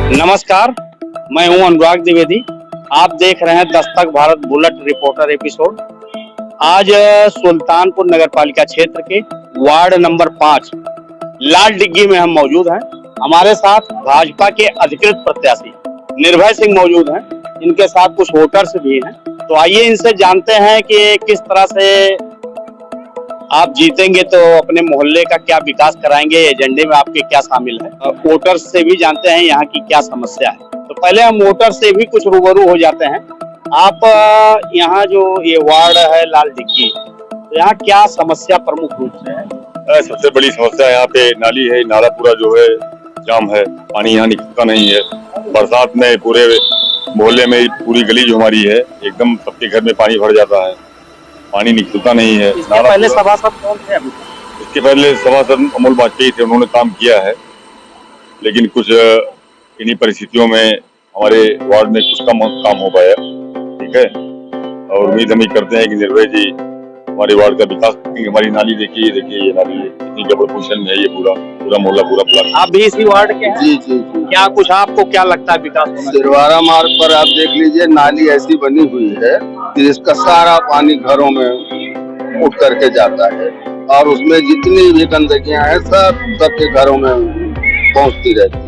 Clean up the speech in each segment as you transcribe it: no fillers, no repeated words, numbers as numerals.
नमस्कार, मैं हूं अनुराग द्विवेदी। आप देख रहे हैं Dastak Bharat bullet reporter episode. आज सुल्तानपुर नगर पालिका क्षेत्र के वार्ड नंबर 5 लाल डिग्गी में हम मौजूद हैं। हमारे साथ भाजपा के अधिकृत प्रत्याशी निर्भय सिंह मौजूद हैं। इनके साथ कुछ वोटर्स भी हैं। तो आइए इनसे जानते हैं कि किस तरह से आप जीतेंगे, तो अपने मोहल्ले का क्या विकास कराएंगे, एजेंडे में आपके क्या शामिल है। वोटर्स से भी जानते हैं यहाँ की क्या समस्या है। तो पहले हम वोटर से भी कुछ रूबरू हो जाते हैं। आप यहाँ जो ये वार्ड है लाल डिग्गी, तो यहाँ क्या समस्या प्रमुख रूप से है? सबसे बड़ी समस्या यहाँ पे नाली है। नाला पूरा जो है जाम है, पानी यहाँ निकलता नहीं है। बरसात में पूरे मोहल्ले में पूरी गली जो हमारी है एकदम सबके घर में पानी भर जाता है, पानी निकलता नहीं है। इसके पहले सभासद कौन थे? इसके पहले सभासद अमोल वाजपेयी थे, उन्होंने काम किया है, लेकिन कुछ इन्हीं परिस्थितियों में हमारे वार्ड में कुछ कम काम हो पाया। ठीक है, और उम्मीद हम करते हैं कि निर्भय जी हमारे वार्ड का विकास करेंगे। हमारी नाली देखिए ये नाली है, इतनी गड़बड़ पोजीशन में है, ये पूरा मोहल्ला पूरा प्लाट। आप भी इसी वार्ड के हैं? जी। क्या कुछ आपको क्या लगता है विकास होना? सिरवारा मार्ग पर आप देख लीजिए, नाली ऐसी बनी हुई है कि इसका सारा पानी घरों में उठ करके जाता है और उसमें जितनी भी गंदगियां हैं सब सबके घरों में पहुंचती रहती है।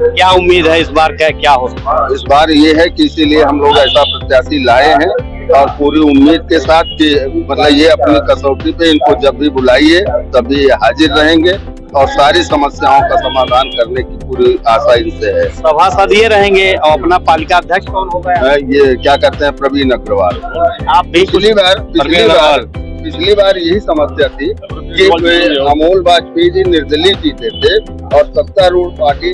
क्या उम्मीद है इस बार क्या हो सकता है? इस बार ये है कि इसीलिए हम लोग ऐसा प्रत्याशी लाए हैं और पूरी उम्मीद के साथ कि मतलब ये अपनी कसौटी पे इनको जब भी बुलाइए तभी हाजिर रहेंगे और सारी समस्याओं का समाधान करने की पूरी आशा इनसे है। सभासद ये रहेंगे और अपना पालिका अध्यक्ष कौन होगा? ये क्या कहते हैं, प्रवीण अग्रवाल। आप भी पिछली बार यही समस्या थी कि अमोल वाजपेयी जी निर्दलीय जीते थे और सत्तारूढ़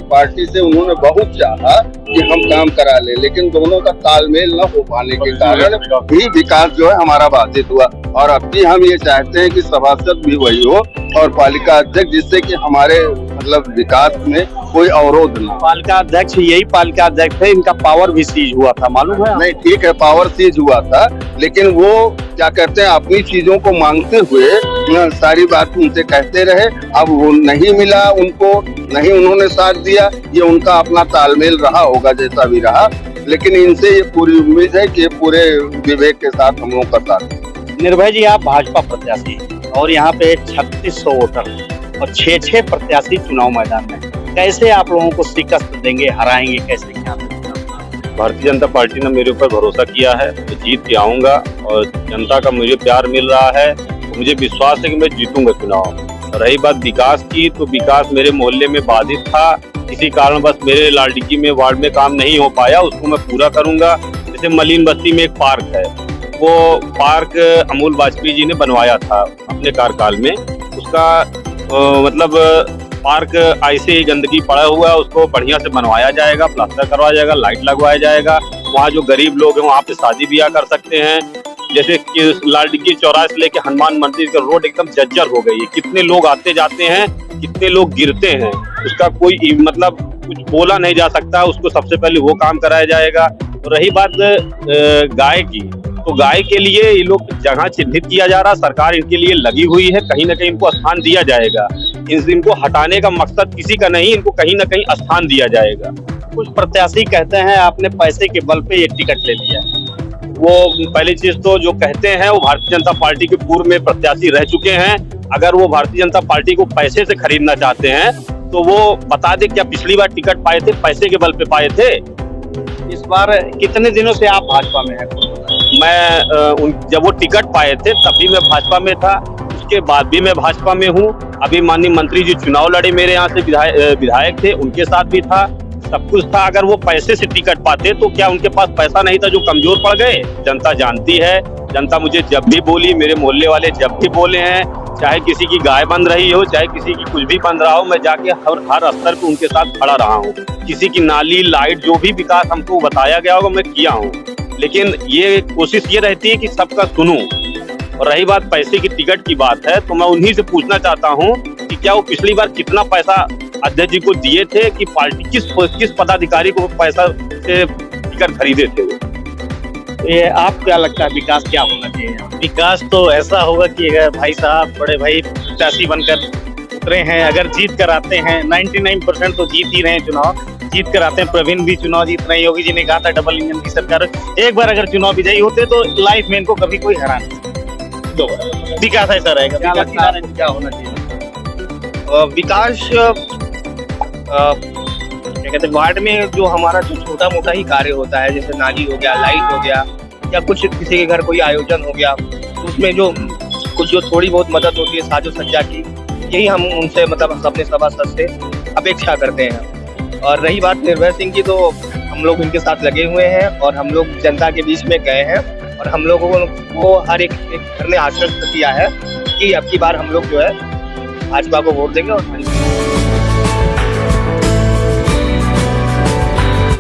पार्टी से उन्होंने बहुत चाहा कि हम काम करा लें, लेकिन दोनों का तालमेल न हो पाने के कारण भी विकास जो है हमारा बाधित हुआ। और अब भी हम ये चाहते हैं कि सभासद भी वही हो और पालिका अध्यक्ष, जिससे कि हमारे मतलब विकास में कोई अवरोध न। पालिका अध्यक्ष यही पालिका अध्यक्ष है, इनका पावर भी सीज हुआ था, मालूम है? नहीं, ठीक है, पावर सीज हुआ था, लेकिन वो क्या कहते हैं अपनी चीजों को मांगते हुए सारी बात उनसे कहते रहे। अब वो नहीं मिला उनको, नहीं उन्होंने साथ दिया, ये उनका अपना तालमेल रहा होगा जैसा भी रहा, लेकिन इनसे ये पूरी उम्मीद है कि ये पूरे विवेक के साथ हम लोगों का साथ। निर्भय जी, आप भाजपा प्रत्याशी और यहाँ पे 3600 वोटर और 6 प्रत्याशी चुनाव मैदान में, कैसे आप लोगों को शिकस्त देंगे, हराएंगे कैसे? क्या भारतीय जनता पार्टी ने मेरे ऊपर भरोसा किया है, मैं जीत के आऊंगा और जनता का मुझे प्यार मिल रहा है, तो मुझे विश्वास है कि मैं जीतूंगा चुनाव। रही बात विकास की, तो विकास मेरे मोहल्ले में बाधित था, इसी कारण बस मेरे लाल डिग्गी में वार्ड में काम नहीं हो पाया, उसको मैं पूरा करूंगा। जैसे मलिन बस्ती में एक पार्क है, वो पार्क अमोल वाजपेयी जी ने बनवाया था अपने कार्यकाल में। उसका मतलब पार्क ऐसे ही गंदगी पड़ा हुआ है, उसको बढ़िया से बनवाया जाएगा, प्लास्टर करवाया जाएगा, लाइट लगवाया जाएगा। वहाँ जो गरीब लोग हैं वहाँ पे शादी ब्याह कर सकते हैं। जैसे कि लाल डिग्गी चौराहे से लेके हनुमान मंदिर का रोड एकदम जर्जर हो गई है, कितने लोग आते जाते हैं, कितने लोग गिरते हैं, उसका कोई मतलब कुछ बोला नहीं जा सकता। उसको सबसे पहले वो काम कराया जाएगा। तो रही बात गाय की, तो गाय के लिए ये लोग जगह चिन्हित किया जा रहा, सरकार इनके लिए लगी हुई है, कहीं ना कहीं इनको स्थान दिया जाएगा। इनको हटाने का मकसद किसी का नहीं, इनको कहीं ना कहीं स्थान दिया जाएगा। कुछ प्रत्याशी कहते हैं आपने पैसे के बल पे ये टिकट ले लिया। वो पहली चीज तो जो कहते हैं वो भारतीय जनता पार्टी के पूर्व में प्रत्याशी रह चुके हैं। अगर वो भारतीय जनता पार्टी को पैसे से खरीदना चाहते हैं तो वो बता दे, क्या पिछली बार टिकट पाए थे पैसे के बल पे पाए थे? इस बार कितने दिनों से आप भाजपा में हैं? मैं जब वो टिकट पाए थे तब भी मैं भाजपा में था, उसके बाद भी मैं भाजपा में हूँ। अभी माननीय मंत्री जी चुनाव लड़े, मेरे यहाँ से विधायक थे, उनके साथ भी था, सब कुछ था। अगर वो पैसे से टिकट पाते तो क्या उनके पास पैसा नहीं था जो कमजोर पड़ गए? जनता जानती है, जनता मुझे जब भी बोली, मेरे मोहल्ले वाले जब भी बोले हैं, चाहे किसी की गाय बंद रही हो, चाहे किसी की कुछ भी बंद रहा हो, मैं जाके हर स्तर पे उनके साथ खड़ा रहा हूँ। किसी की नाली, लाइट, जो भी विकास हमको बताया गया होगा मैं किया हूँ, लेकिन ये कोशिश ये रहती है कि सबका सुनूं। और रही बात पैसे की टिकट की बात है, तो मैं उन्हीं से पूछना चाहता हूँ कि क्या वो पिछली बार कितना पैसा अध्यक्ष जी को दिए थे कि पार्टी किस पदाधिकारी को पैसा से टिकट खरीदे थे वो? ये आप क्या लगता है विकास क्या होना चाहिए? विकास तो ऐसा होगा कि अगर भाई साहब बड़े भाई प्रत्याशी बनकर उतरे हैं, अगर जीत कर आते हैं, 99% तो जीत ही रहे हैं चुनाव, जीत कर आते हैं। प्रवीण भी चुनाव जीत रही होगी, जिन्हें कहा था डबल इंजन की सरकार। एक बार अगर चुनाव विजयी होते तो लाइफ में इनको कभी कोई हरा नहीं। दो बार विकास ऐसा रहेगा। क्या विकास लगता है आपको क्या होना चाहिए? विकास क्या कहते हैं, वार्ड में जो हमारा जो छोटा मोटा ही कार्य होता है, जैसे नाली हो गया, लाइट हो गया, या कुछ किसी के घर कोई आयोजन हो गया, तो उसमें जो कुछ जो थोड़ी बहुत मदद होती है साजो सज्जा की, यही हम उनसे मतलब अपने सभासद से अपेक्षा करते हैं। और रही बात निर्भय सिंह की, तो हम लोग इनके साथ लगे हुए हैं और हम लोग जनता के बीच में गए हैं और हम लोगों को हर एक घर ने आश्वस्त किया है कि अब की बार हम लोग जो है भाजपा को वोट देंगे और